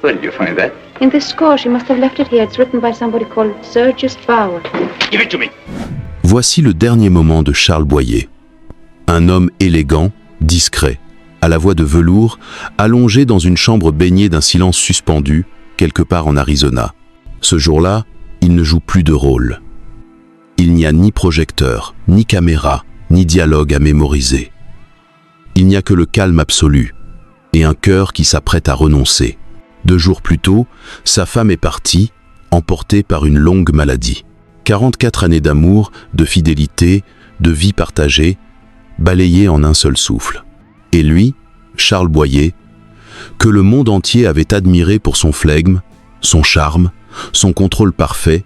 Where did you find that? In this score, she must have left it here. It's written by somebody called Sergius Bauer. Give it to me. Voici le dernier moment de Charles Boyer. Un homme élégant, discret, à la voix de velours, allongé dans une chambre baignée d'un silence suspendu, quelque part en Arizona. Ce jour-là, il ne joue plus de rôle. Il n'y a ni projecteur, ni caméra, ni dialogue à mémoriser. Il n'y a que le calme absolu et un cœur qui s'apprête à renoncer. 2 jours plus tôt, sa femme est partie, emportée par une longue maladie. 44 années d'amour, de fidélité, de vie partagée, balayées en un seul souffle. Et lui, Charles Boyer, que le monde entier avait admiré pour son flegme, son charme, son contrôle parfait,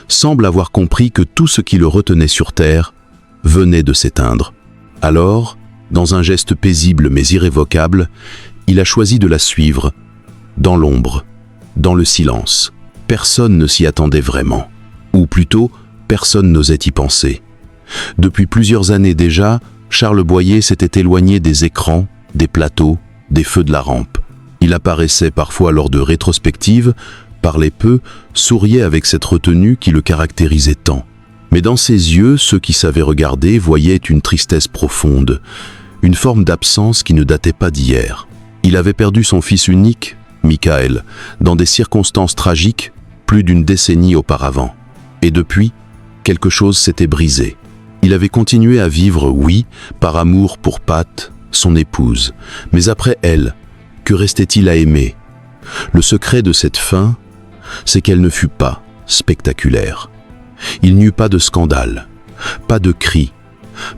semble avoir compris que tout ce qui le retenait sur terre venait de s'éteindre. Alors, dans un geste paisible mais irrévocable, il a choisi de la suivre, dans l'ombre, dans le silence. Personne ne s'y attendait vraiment. Ou plutôt, personne n'osait y penser. Depuis plusieurs années déjà, Charles Boyer s'était éloigné des écrans, des plateaux, des feux de la rampe. Il apparaissait parfois lors de rétrospectives, parlait peu, souriait avec cette retenue qui le caractérisait tant. Mais dans ses yeux, ceux qui savaient regarder voyaient une tristesse profonde, une forme d'absence qui ne datait pas d'hier. Il avait perdu son fils unique, Michael, dans des circonstances tragiques, plus d'une décennie auparavant. Et depuis, quelque chose s'était brisé. Il avait continué à vivre, oui, par amour pour Pat, son épouse. Mais après elle, que restait-il à aimer? Le secret de cette fin, c'est qu'elle ne fut pas spectaculaire. Il n'y eut pas de scandale, pas de cris,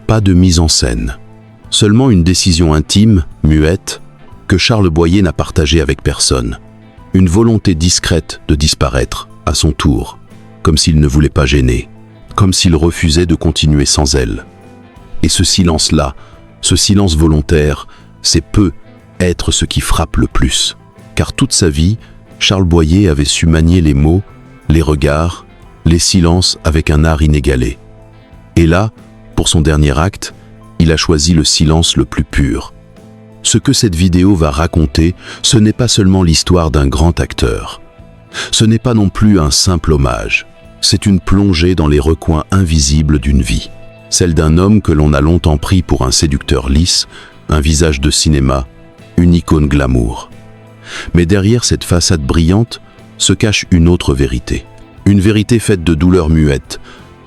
pas de mise en scène. Seulement une décision intime, muette, que Charles Boyer n'a partagée avec personne. Une volonté discrète de disparaître, à son tour, comme s'il ne voulait pas gêner, comme s'il refusait de continuer sans elle. Et ce silence-là, ce silence volontaire, c'est peu être ce qui frappe le plus. Car toute sa vie, Charles Boyer avait su manier les mots, les regards, les silences avec un art inégalé. Et là, pour son dernier acte, il a choisi le silence le plus pur. Ce que cette vidéo va raconter, ce n'est pas seulement l'histoire d'un grand acteur. Ce n'est pas non plus un simple hommage. C'est une plongée dans les recoins invisibles d'une vie. Celle d'un homme que l'on a longtemps pris pour un séducteur lisse, un visage de cinéma, une icône glamour. Mais derrière cette façade brillante se cache une autre vérité. Une vérité faite de douleurs muettes,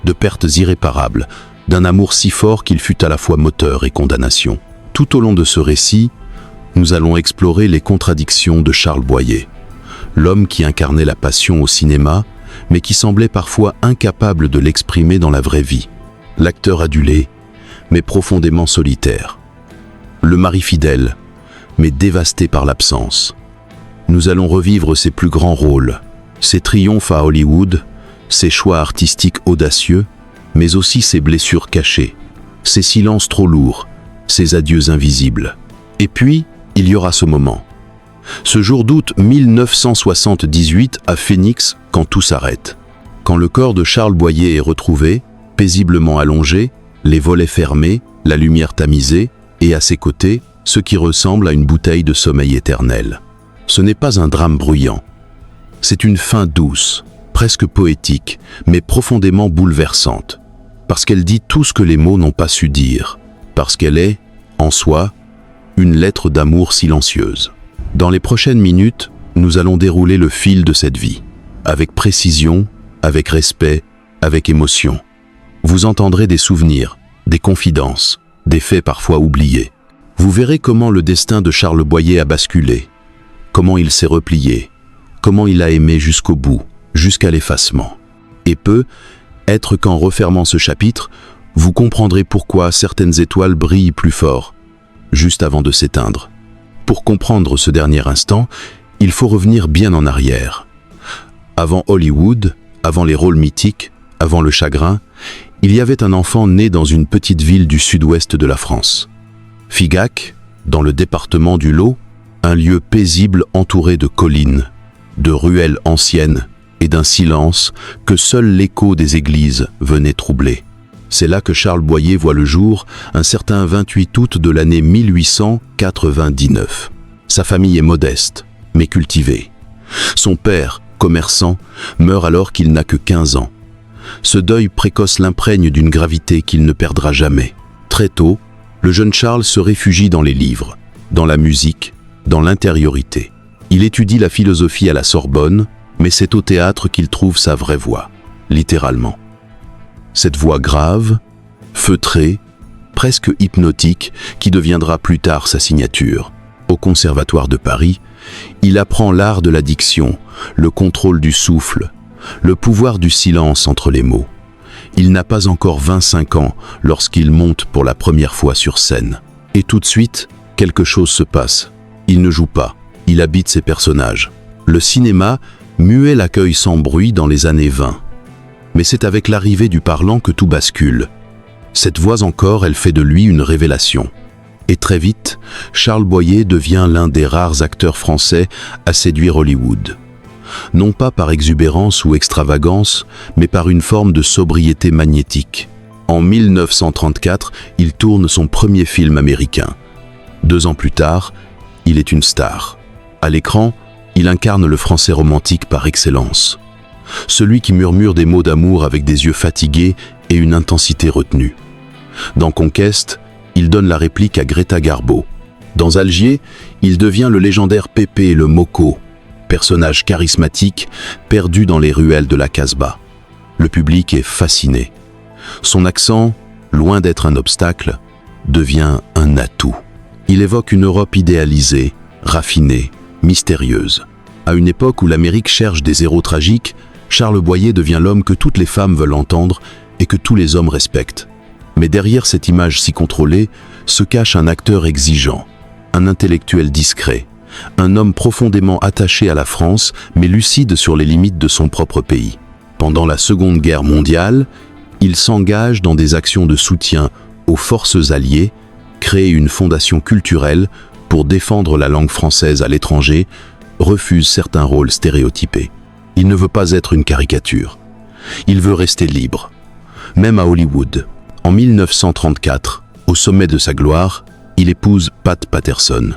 de pertes irréparables, d'un amour si fort qu'il fut à la fois moteur et condamnation. Tout au long de ce récit, nous allons explorer les contradictions de Charles Boyer, l'homme qui incarnait la passion au cinéma, mais qui semblait parfois incapable de l'exprimer dans la vraie vie. L'acteur adulé, mais profondément solitaire. Le mari fidèle, mais dévasté par l'absence. Nous allons revivre ses plus grands rôles, ses triomphes à Hollywood, ses choix artistiques audacieux, mais aussi ses blessures cachées, ses silences trop lourds, ses adieux invisibles. Et puis, il y aura ce moment. Ce jour d'août 1978 à Phoenix, quand tout s'arrête. Quand le corps de Charles Boyer est retrouvé, paisiblement allongé, les volets fermés, la lumière tamisée, et à ses côtés, ce qui ressemble à une bouteille de sommeil éternel. Ce n'est pas un drame bruyant. C'est une fin douce, presque poétique, mais profondément bouleversante. Parce qu'elle dit tout ce que les mots n'ont pas su dire. Parce qu'elle est, en soi, une lettre d'amour silencieuse. Dans les prochaines minutes, nous allons dérouler le fil de cette vie. Avec précision, avec respect, avec émotion. Vous entendrez des souvenirs, des confidences, des faits parfois oubliés. Vous verrez comment le destin de Charles Boyer a basculé, comment il s'est replié, comment il a aimé jusqu'au bout, jusqu'à l'effacement. Et être qu'en refermant ce chapitre, vous comprendrez pourquoi certaines étoiles brillent plus fort, juste avant de s'éteindre. Pour comprendre ce dernier instant, il faut revenir bien en arrière. Avant Hollywood, avant les rôles mythiques, avant le chagrin, il y avait un enfant né dans une petite ville du sud-ouest de la France. Figeac, dans le département du Lot, un lieu paisible entouré de collines, de ruelles anciennes et d'un silence que seul l'écho des églises venait troubler. C'est là que Charles Boyer voit le jour, un certain 28 août de l'année 1899. Sa famille est modeste, mais cultivée. Son père, commerçant, meurt alors qu'il n'a que 15 ans. Ce deuil précoce l'imprègne d'une gravité qu'il ne perdra jamais. Très tôt, le jeune Charles se réfugie dans les livres, dans la musique, dans l'intériorité. Il étudie la philosophie à la Sorbonne, mais c'est au théâtre qu'il trouve sa vraie voix, littéralement. Cette voix grave, feutrée, presque hypnotique, qui deviendra plus tard sa signature. Au Conservatoire de Paris, il apprend l'art de la diction, le contrôle du souffle, le pouvoir du silence entre les mots. Il n'a pas encore 25 ans lorsqu'il monte pour la première fois sur scène. Et tout de suite, quelque chose se passe. Il ne joue pas, il habite ses personnages. Le cinéma, muet, l'accueille sans bruit dans les années 20. Mais c'est avec l'arrivée du parlant que tout bascule. Cette voix encore, elle fait de lui une révélation. Et très vite, Charles Boyer devient l'un des rares acteurs français à séduire Hollywood. Non pas par exubérance ou extravagance, mais par une forme de sobriété magnétique. En 1934, il tourne son premier film américain. 2 ans plus tard, il est une star. À l'écran, il incarne le français romantique par excellence. Celui qui murmure des mots d'amour avec des yeux fatigués et une intensité retenue. Dans Conquête, il donne la réplique à Greta Garbo. Dans Algier, il devient le légendaire Pépé le Moco, personnage charismatique perdu dans les ruelles de la Casbah. Le public est fasciné. Son accent, loin d'être un obstacle, devient un atout. Il évoque une Europe idéalisée, raffinée, mystérieuse. À une époque où l'Amérique cherche des héros tragiques, Charles Boyer devient l'homme que toutes les femmes veulent entendre et que tous les hommes respectent. Mais derrière cette image si contrôlée, se cache un acteur exigeant, un intellectuel discret, un homme profondément attaché à la France, mais lucide sur les limites de son propre pays. Pendant la Seconde Guerre mondiale, il s'engage dans des actions de soutien aux forces alliées, crée une fondation culturelle pour défendre la langue française à l'étranger, refuse certains rôles stéréotypés. Il ne veut pas être une caricature. Il veut rester libre. Même à Hollywood. En 1934, au sommet de sa gloire, il épouse Pat Patterson,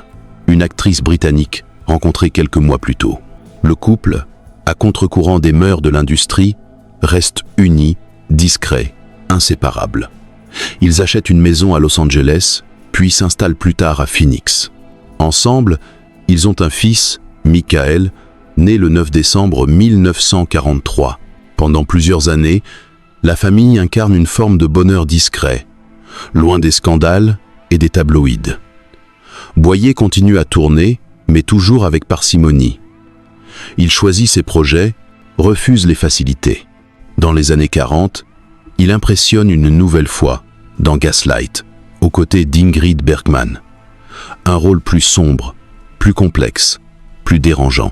une actrice britannique rencontrée quelques mois plus tôt. Le couple, à contre-courant des mœurs de l'industrie, reste uni, discret, inséparable. Ils achètent une maison à Los Angeles, puis s'installent plus tard à Phoenix. Ensemble, ils ont un fils, Michael, né le 9 décembre 1943. Pendant plusieurs années, la famille incarne une forme de bonheur discret, loin des scandales et des tabloïds. Boyer continue à tourner, mais toujours avec parcimonie. Il choisit ses projets, refuse les facilités. Dans les années 40, il impressionne une nouvelle fois dans Gaslight, aux côtés d'Ingrid Bergman. Un rôle plus sombre, plus complexe, plus dérangeant.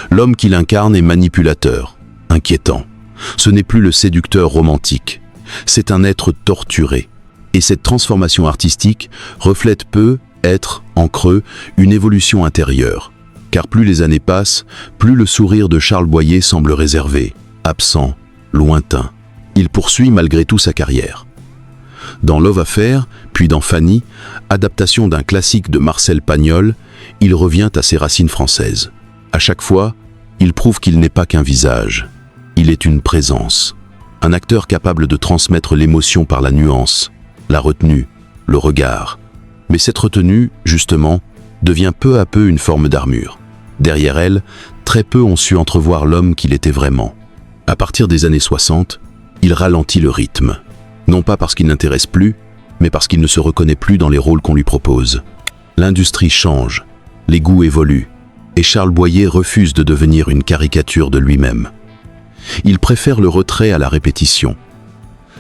L'homme qu'il incarne est manipulateur, inquiétant. Ce n'est plus le séducteur romantique, c'est un être torturé. Et cette transformation artistique reflète peut-être, en creux, une évolution intérieure. Car plus les années passent, plus le sourire de Charles Boyer semble réservé, absent, lointain. Il poursuit malgré tout sa carrière. Dans Love Affair, puis dans Fanny, adaptation d'un classique de Marcel Pagnol, il revient à ses racines françaises. À chaque fois, il prouve qu'il n'est pas qu'un visage. Il est une présence, un acteur capable de transmettre l'émotion par la nuance, la retenue, le regard. Mais cette retenue, justement, devient peu à peu une forme d'armure. Derrière elle, très peu ont su entrevoir l'homme qu'il était vraiment. À partir des années 60, il ralentit le rythme. Non pas parce qu'il n'intéresse plus, mais parce qu'il ne se reconnaît plus dans les rôles qu'on lui propose. L'industrie change, les goûts évoluent, et Charles Boyer refuse de devenir une caricature de lui-même. Il préfère le retrait à la répétition,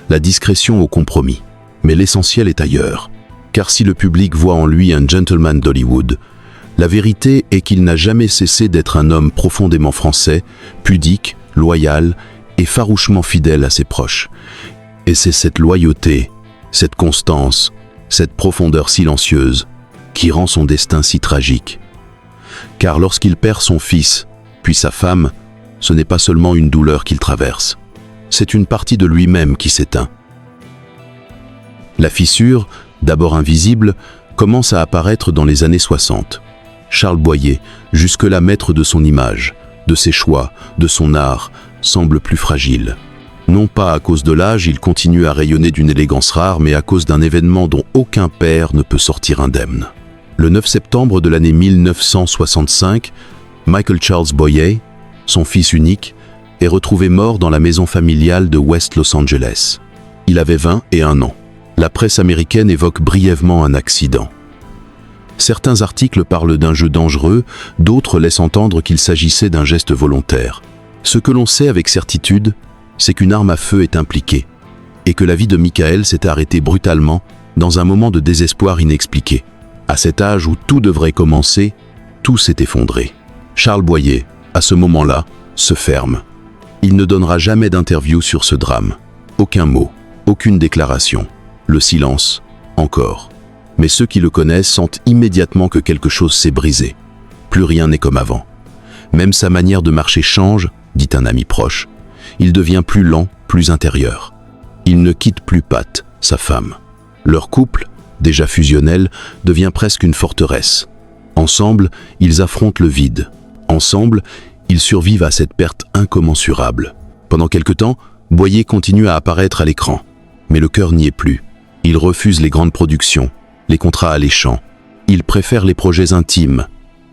la discrétion au compromis. Mais l'essentiel est ailleurs. Car si le public voit en lui un gentleman d'Hollywood, la vérité est qu'il n'a jamais cessé d'être un homme profondément français, pudique, loyal et farouchement fidèle à ses proches. Et c'est cette loyauté, cette constance, cette profondeur silencieuse qui rend son destin si tragique. Car lorsqu'il perd son fils, puis sa femme, ce n'est pas seulement une douleur qu'il traverse, c'est une partie de lui-même qui s'éteint. La fissure, d'abord invisible, commence à apparaître dans les années 60. Charles Boyer, jusque-là maître de son image, de ses choix, de son art, semble plus fragile. Non pas à cause de l'âge, il continue à rayonner d'une élégance rare, mais à cause d'un événement dont aucun père ne peut sortir indemne. Le 9 septembre de l'année 1965, Michael Charles Boyer, son fils unique, est retrouvé mort dans la maison familiale de West Los Angeles. Il avait 21 ans. La presse américaine évoque brièvement un accident. Certains articles parlent d'un jeu dangereux, d'autres laissent entendre qu'il s'agissait d'un geste volontaire. Ce que l'on sait avec certitude, c'est qu'une arme à feu est impliquée, et que la vie de Michael s'est arrêtée brutalement dans un moment de désespoir inexpliqué. À cet âge où tout devrait commencer, tout s'est effondré. Charles Boyer, à ce moment-là, se ferme. Il ne donnera jamais d'interview sur ce drame. Aucun mot, aucune déclaration. Le silence, encore. Mais ceux qui le connaissent sentent immédiatement que quelque chose s'est brisé. Plus rien n'est comme avant. Même sa manière de marcher change, dit un ami proche. Il devient plus lent, plus intérieur. Il ne quitte plus Pat, sa femme. Leur couple, déjà fusionnel, devient presque une forteresse. Ensemble, ils affrontent le vide. Ensemble, ils survivent à cette perte incommensurable. Pendant quelque temps, Boyer continue à apparaître à l'écran. Mais le cœur n'y est plus. Il refuse les grandes productions, les contrats alléchants. Il préfère les projets intimes,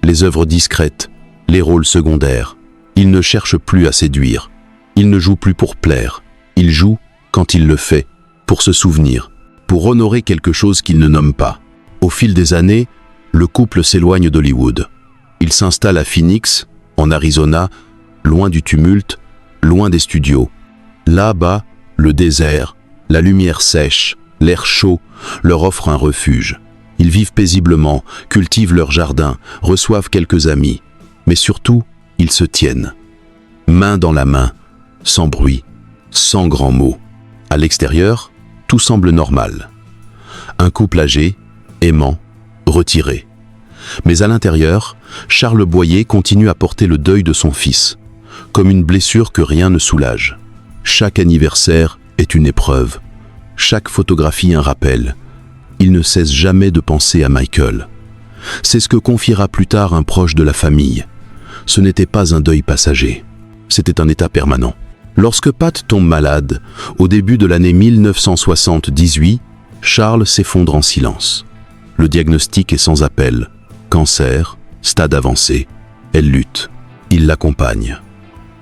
les œuvres discrètes, les rôles secondaires. Il ne cherche plus à séduire. Il ne joue plus pour plaire. Il joue, quand il le fait, pour se souvenir, pour honorer quelque chose qu'il ne nomme pas. Au fil des années, le couple s'éloigne d'Hollywood. Il s'installe à Phoenix, en Arizona, loin du tumulte, loin des studios. Là-bas, le désert, la lumière sèche, l'air chaud leur offrent un refuge. Ils vivent paisiblement, cultivent leur jardin, reçoivent quelques amis. Mais surtout, ils se tiennent. Main dans la main, sans bruit, sans grands mots. À l'extérieur, tout semble normal. Un couple âgé, aimant, retiré. Mais à l'intérieur, Charles Boyer continue à porter le deuil de son fils, comme une blessure que rien ne soulage. Chaque anniversaire est une épreuve, chaque photographie un rappel. Il ne cesse jamais de penser à Michael. C'est ce que confiera plus tard un proche de la famille. Ce n'était pas un deuil passager, c'était un état permanent. Lorsque Pat tombe malade, au début de l'année 1978, Charles s'effondre en silence. Le diagnostic est sans appel. Cancer, stade avancé. Elle lutte. Il l'accompagne.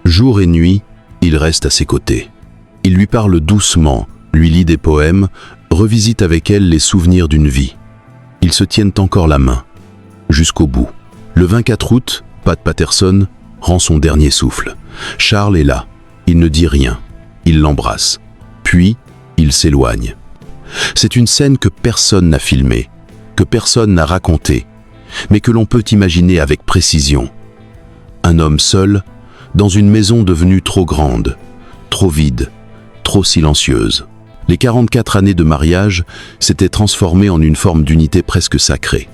Jour et nuit, il reste à ses côtés. Il lui parle doucement, lui lit des poèmes, revisite avec elle les souvenirs d'une vie. Ils se tiennent encore la main, jusqu'au bout. Le 24 août, Pat Patterson rend son dernier souffle. Charles est là. Il ne dit rien. Il l'embrasse. Puis, il s'éloigne. C'est une scène que personne n'a filmée, que personne n'a racontée, mais que l'on peut imaginer avec précision. Un homme seul, dans une maison devenue trop grande, trop vide, trop silencieuse. Les 44 années de mariage s'étaient transformées en une forme d'unité presque sacrée.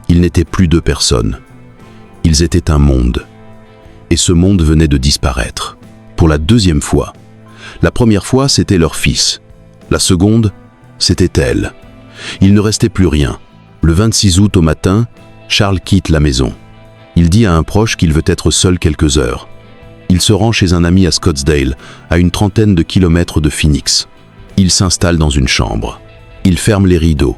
Ils n'étaient plus deux personnes. Ils étaient un monde. Et ce monde venait de disparaître. Pour la deuxième fois. La première fois, c'était leur fils. La seconde, c'était elle. Il ne restait plus rien. Le 26 août au matin, Charles quitte la maison. Il dit à un proche qu'il veut être seul quelques heures. Il se rend chez un ami à Scottsdale, à une trentaine de kilomètres de Phoenix. Il s'installe dans une chambre. Il ferme les rideaux.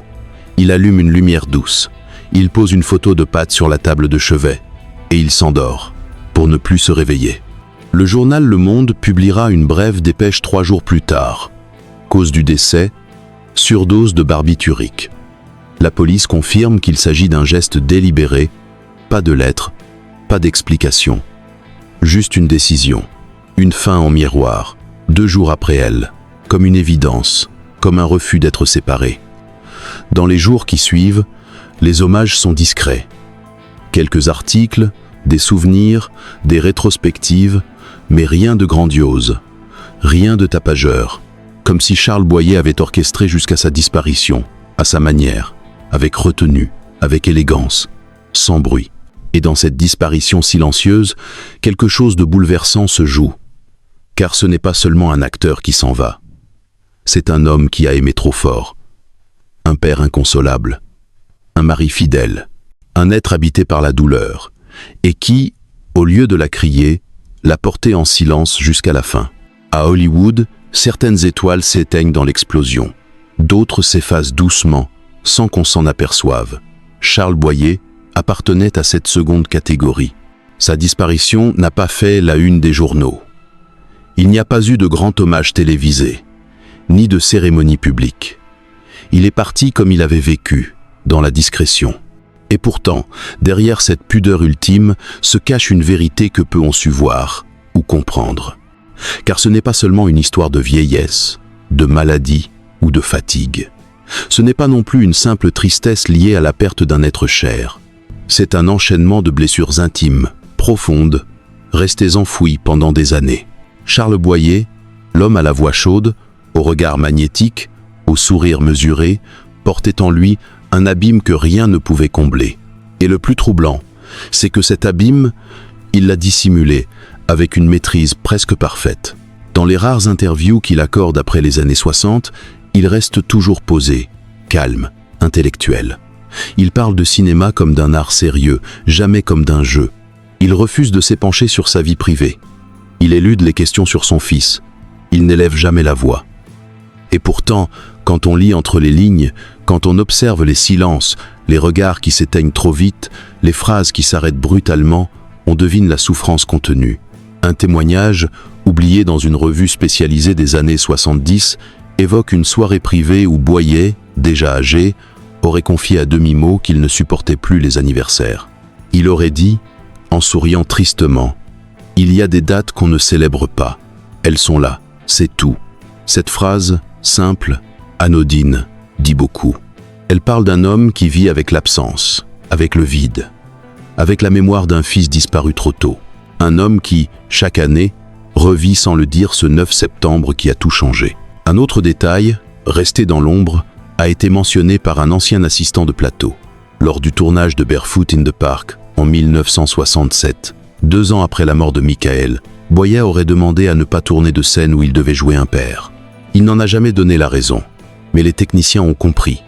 Il allume une lumière douce. Il pose une photo de Pat sur la table de chevet. Et il s'endort, pour ne plus se réveiller. Le journal Le Monde publiera une brève dépêche 3 jours plus tard. Cause du décès, surdose de barbiturique. La police confirme qu'il s'agit d'un geste délibéré, pas de lettre, pas d'explication. Juste une décision, une fin en miroir, 2 jours après elle, comme une évidence, comme un refus d'être séparé. Dans les jours qui suivent, les hommages sont discrets. Quelques articles, des souvenirs, des rétrospectives, mais rien de grandiose, rien de tapageur, comme si Charles Boyer avait orchestré jusqu'à sa disparition, à sa manière, avec retenue, avec élégance, sans bruit. Et dans cette disparition silencieuse, quelque chose de bouleversant se joue. Car ce n'est pas seulement un acteur qui s'en va. C'est un homme qui a aimé trop fort, un père inconsolable, un mari fidèle, un être habité par la douleur, et qui, au lieu de la crier, l'a portée en silence jusqu'à la fin. À Hollywood, certaines étoiles s'éteignent dans l'explosion. D'autres s'effacent doucement, sans qu'on s'en aperçoive. Charles Boyer appartenait à cette seconde catégorie. Sa disparition n'a pas fait la une des journaux. Il n'y a pas eu de grand hommage télévisé, ni de cérémonie publique. Il est parti comme il avait vécu, dans la discrétion. Et pourtant, derrière cette pudeur ultime se cache une vérité que peu ont su voir ou comprendre. Car ce n'est pas seulement une histoire de vieillesse, de maladie ou de fatigue. Ce n'est pas non plus une simple tristesse liée à la perte d'un être cher. C'est un enchaînement de blessures intimes, profondes, restées enfouies pendant des années. Charles Boyer, l'homme à la voix chaude, au regard magnétique, au sourire mesuré, portait en lui un abîme que rien ne pouvait combler. Et le plus troublant, c'est que cet abîme, il l'a dissimulé avec une maîtrise presque parfaite. Dans les rares interviews qu'il accorde après les années 60, il reste toujours posé, calme, intellectuel. Il parle de cinéma comme d'un art sérieux, jamais comme d'un jeu. Il refuse de s'épancher sur sa vie privée. Il élude les questions sur son fils. Il n'élève jamais la voix. Et pourtant, quand on lit entre les lignes, quand on observe les silences, les regards qui s'éteignent trop vite, les phrases qui s'arrêtent brutalement, on devine la souffrance contenue. Un témoignage, oublié dans une revue spécialisée des années 70, évoque une soirée privée où Boyer, déjà âgé, aurait confié à demi-mot qu'il ne supportait plus les anniversaires. Il aurait dit, en souriant tristement, « Il y a des dates qu'on ne célèbre pas. Elles sont là, c'est tout. » Cette phrase, simple, anodine, dit beaucoup. Elle parle d'un homme qui vit avec l'absence, avec le vide, avec la mémoire d'un fils disparu trop tôt. Un homme qui, chaque année, revit sans le dire ce 9 septembre qui a tout changé. Un autre détail, resté dans l'ombre, a été mentionné par un ancien assistant de plateau. Lors du tournage de Barefoot in the Park, en 1967, 2 ans après la mort de Michael, Boyer aurait demandé à ne pas tourner de scène où il devait jouer un père. Il n'en a jamais donné la raison, mais les techniciens ont compris.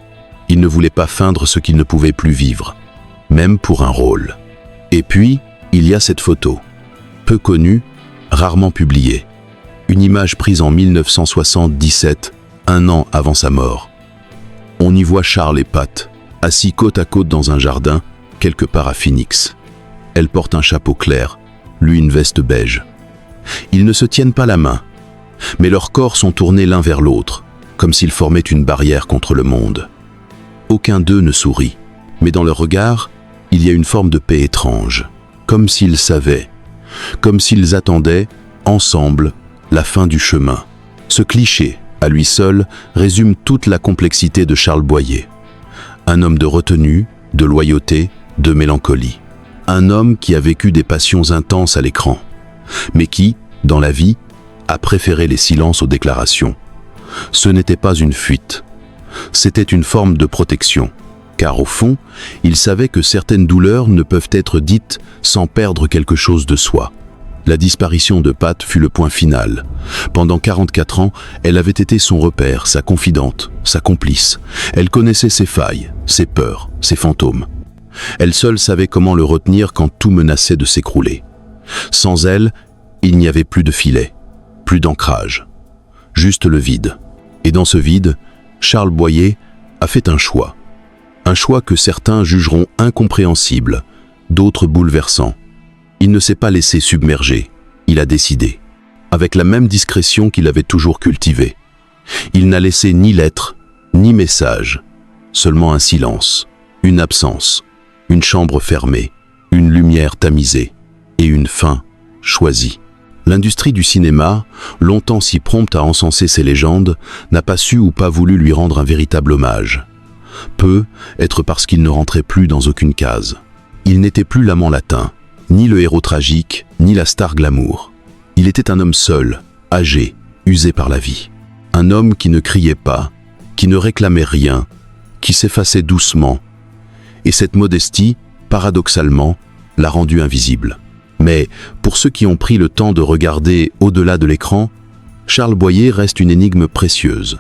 Il ne voulait pas feindre ce qu'il ne pouvait plus vivre, même pour un rôle. Et puis, il y a cette photo, peu connue, rarement publiée. Une image prise en 1977, 1 an avant sa mort. On y voit Charles et Pat, assis côte à côte dans un jardin, quelque part à Phoenix. Elle porte un chapeau clair, lui une veste beige. Ils ne se tiennent pas la main, mais leurs corps sont tournés l'un vers l'autre, comme s'ils formaient une barrière contre le monde. Aucun d'eux ne sourit, mais dans leur regard, il y a une forme de paix étrange, comme s'ils savaient, comme s'ils attendaient, ensemble, la fin du chemin. Ce cliché, à lui seul, résume toute la complexité de Charles Boyer. Un homme de retenue, de loyauté, de mélancolie. Un homme qui a vécu des passions intenses à l'écran, mais qui, dans la vie, a préféré les silences aux déclarations. Ce n'était pas une fuite, c'était une forme de protection, car au fond, il savait que certaines douleurs ne peuvent être dites sans perdre quelque chose de soi. La disparition de Pat fut le point final. Pendant 44 ans, elle avait été son repère, sa confidente, sa complice. Elle connaissait ses failles, ses peurs, ses fantômes. Elle seule savait comment le retenir quand tout menaçait de s'écrouler. Sans elle, il n'y avait plus de filet, plus d'ancrage, juste le vide. Et dans ce vide, Charles Boyer a fait un choix que certains jugeront incompréhensible, d'autres bouleversant. Il ne s'est pas laissé submerger, il a décidé, avec la même discrétion qu'il avait toujours cultivée. Il n'a laissé ni lettre, ni message, seulement un silence, une absence, une chambre fermée, une lumière tamisée et une fin choisie. L'industrie du cinéma, longtemps si prompte à encenser ses légendes, n'a pas su ou pas voulu lui rendre un véritable hommage. Peut être parce qu'il ne rentrait plus dans aucune case. Il n'était plus l'amant latin, ni le héros tragique, ni la star glamour. Il était un homme seul, âgé, usé par la vie. Un homme qui ne criait pas, qui ne réclamait rien, qui s'effaçait doucement. Et cette modestie, paradoxalement, l'a rendu invisible. Mais pour ceux qui ont pris le temps de regarder au-delà de l'écran, Charles Boyer reste une énigme précieuse.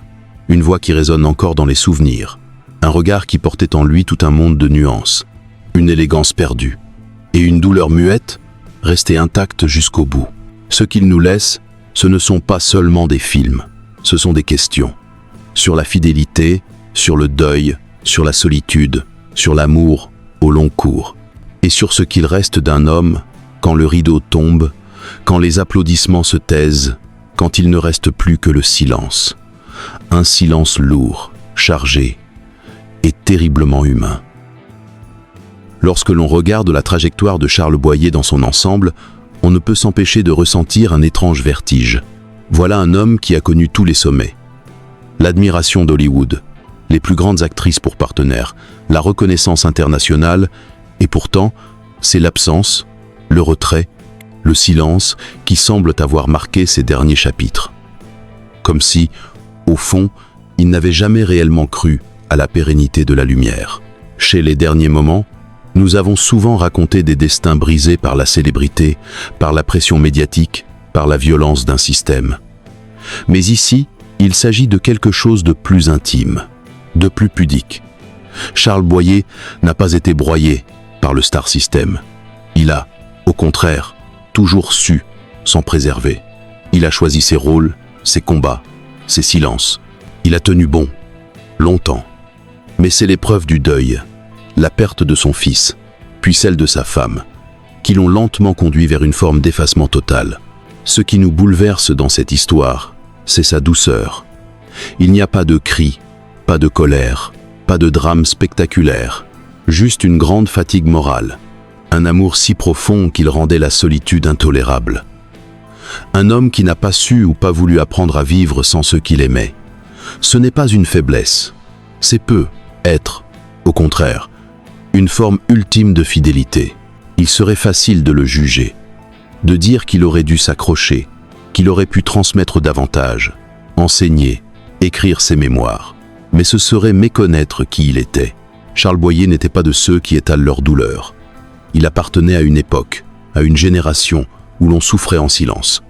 Une voix qui résonne encore dans les souvenirs. Un regard qui portait en lui tout un monde de nuances. une élégance perdue, et une douleur muette restée intacte jusqu'au bout. Ce qu'il nous laisse, ce ne sont pas seulement des films, ce sont des questions. Sur la fidélité, sur le deuil, sur la solitude, sur l'amour au long cours, et sur ce qu'il reste d'un homme quand le rideau tombe, quand les applaudissements se taisent, quand il ne reste plus que le silence. Un silence lourd, chargé et terriblement humain. Lorsque l'on regarde la trajectoire de Charles Boyer dans son ensemble, on ne peut s'empêcher de ressentir un étrange vertige. Voilà un homme qui a connu tous les sommets. L'admiration d'Hollywood, les plus grandes actrices pour partenaires, la reconnaissance internationale, et pourtant, c'est l'absence, le retrait, le silence qui semblent avoir marqué ses derniers chapitres. Comme si, au fond, il n'avait jamais réellement cru à la pérennité de la lumière. Chez Les Derniers Moments, nous avons souvent raconté des destins brisés par la célébrité, par la pression médiatique, par la violence d'un système. Mais ici, il s'agit de quelque chose de plus intime, de plus pudique. Charles Boyer n'a pas été broyé par le star system. Il a, au contraire, toujours su s'en préserver. Il a choisi ses rôles, ses combats, ses silences. Il a tenu bon, longtemps. Mais c'est l'épreuve du deuil, la perte de son fils, puis celle de sa femme, qui l'ont lentement conduit vers une forme d'effacement total. Ce qui nous bouleverse dans cette histoire, c'est sa douceur. Il n'y a pas de cris, pas de colère, pas de drame spectaculaire, juste une grande fatigue morale, un amour si profond qu'il rendait la solitude intolérable. Un homme qui n'a pas su ou pas voulu apprendre à vivre sans ceux qu'il aimait. Ce n'est pas une faiblesse, c'est peu être, au contraire, une forme ultime de fidélité. Il serait facile de le juger, de dire qu'il aurait dû s'accrocher, qu'il aurait pu transmettre davantage, enseigner, écrire ses mémoires. Mais ce serait méconnaître qui il était. Charles Boyer n'était pas de ceux qui étalent leur douleur. Il appartenait à une époque, à une génération où l'on souffrait en silence,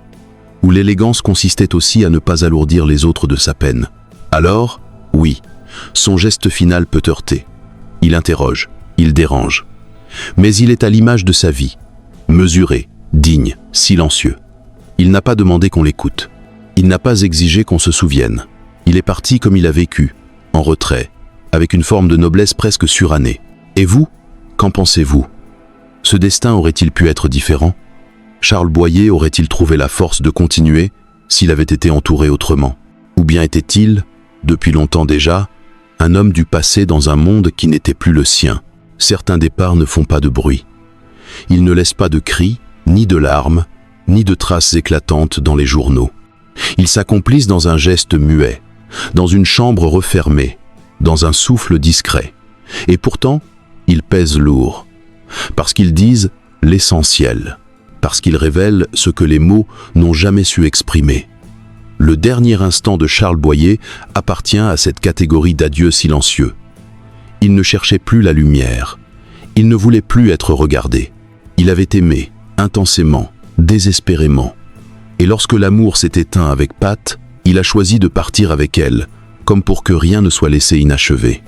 où l'élégance consistait aussi à ne pas alourdir les autres de sa peine. Alors, oui, son geste final peut heurter. Il interroge, il dérange. Mais il est à l'image de sa vie, mesuré, digne, silencieux. Il n'a pas demandé qu'on l'écoute. Il n'a pas exigé qu'on se souvienne. Il est parti comme il a vécu, en retrait, avec une forme de noblesse presque surannée. Et vous, qu'en pensez-vous? Ce destin aurait-il pu être différent? Charles Boyer aurait-il trouvé la force de continuer s'il avait été entouré autrement? Ou bien était-il, depuis longtemps déjà, un homme du passé dans un monde qui n'était plus le sien? Certains départs ne font pas de bruit. Ils ne laissent pas de cris, ni de larmes, ni de traces éclatantes dans les journaux. Ils s'accomplissent dans un geste muet, dans une chambre refermée, dans un souffle discret. Et pourtant, ils pèsent lourd, parce qu'ils disent l'essentiel, parce qu'ils révèlent ce que les mots n'ont jamais su exprimer. Le dernier instant de Charles Boyer appartient à cette catégorie d'adieux silencieux. Il ne cherchait plus la lumière, il ne voulait plus être regardé. Il avait aimé, intensément, désespérément. Et lorsque l'amour s'est éteint avec Pat, il a choisi de partir avec elle, comme pour que rien ne soit laissé inachevé.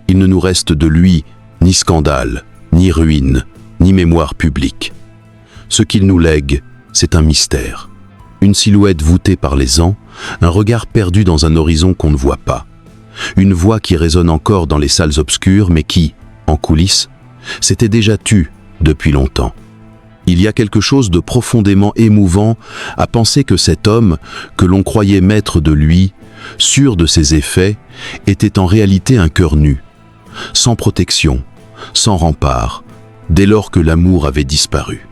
Il ne nous reste de lui ni scandale, ni ruine, ni mémoire publique. Ce qu'il nous lègue, c'est un mystère. Une silhouette voûtée par les ans, un regard perdu dans un horizon qu'on ne voit pas. Une voix qui résonne encore dans les salles obscures, mais qui, en coulisses, s'était déjà tue depuis longtemps. Il y a quelque chose de profondément émouvant à penser que cet homme, que l'on croyait maître de lui, sûr de ses effets, était en réalité un cœur nu, sans protection, sans rempart, dès lors que l'amour avait disparu.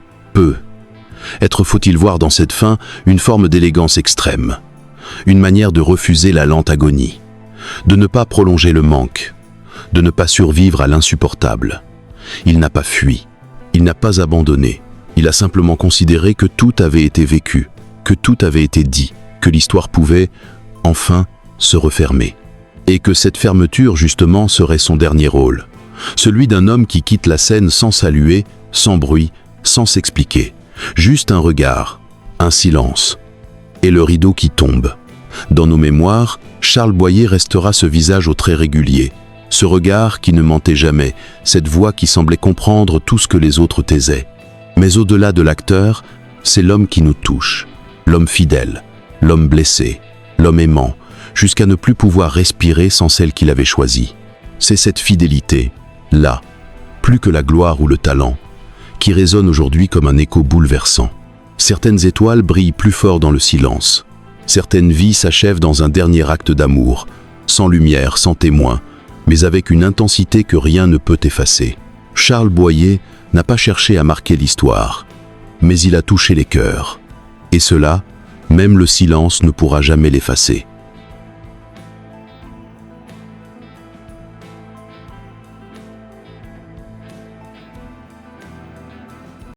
Être faut-il voir dans cette fin une forme d'élégance extrême, une manière de refuser la lente agonie, de ne pas prolonger le manque, de ne pas survivre à l'insupportable. Il n'a pas fui, il n'a pas abandonné, il a simplement considéré que tout avait été vécu, que tout avait été dit, que l'histoire pouvait, enfin, se refermer. Et que cette fermeture, justement, serait son dernier rôle, celui d'un homme qui quitte la scène sans saluer, sans bruit, sans s'expliquer. Juste un regard, un silence, et le rideau qui tombe. Dans nos mémoires, Charles Boyer restera ce visage aux traits réguliers, Ce regard qui ne mentait jamais, cette voix qui semblait comprendre tout ce que les autres taisaient. Mais au-delà de l'acteur, c'est l'homme qui nous touche, l'homme fidèle, l'homme blessé, l'homme aimant, jusqu'à ne plus pouvoir respirer sans celle qu'il avait choisie. C'est cette fidélité, là, plus que la gloire ou le talent, qui résonne aujourd'hui comme un écho bouleversant. Certaines étoiles brillent plus fort dans le silence. Certaines vies s'achèvent dans un dernier acte d'amour, sans lumière, sans témoin, mais avec une intensité que rien ne peut effacer. Charles Boyer n'a pas cherché à marquer l'histoire, mais il a touché les cœurs. Et cela, même le silence ne pourra jamais l'effacer.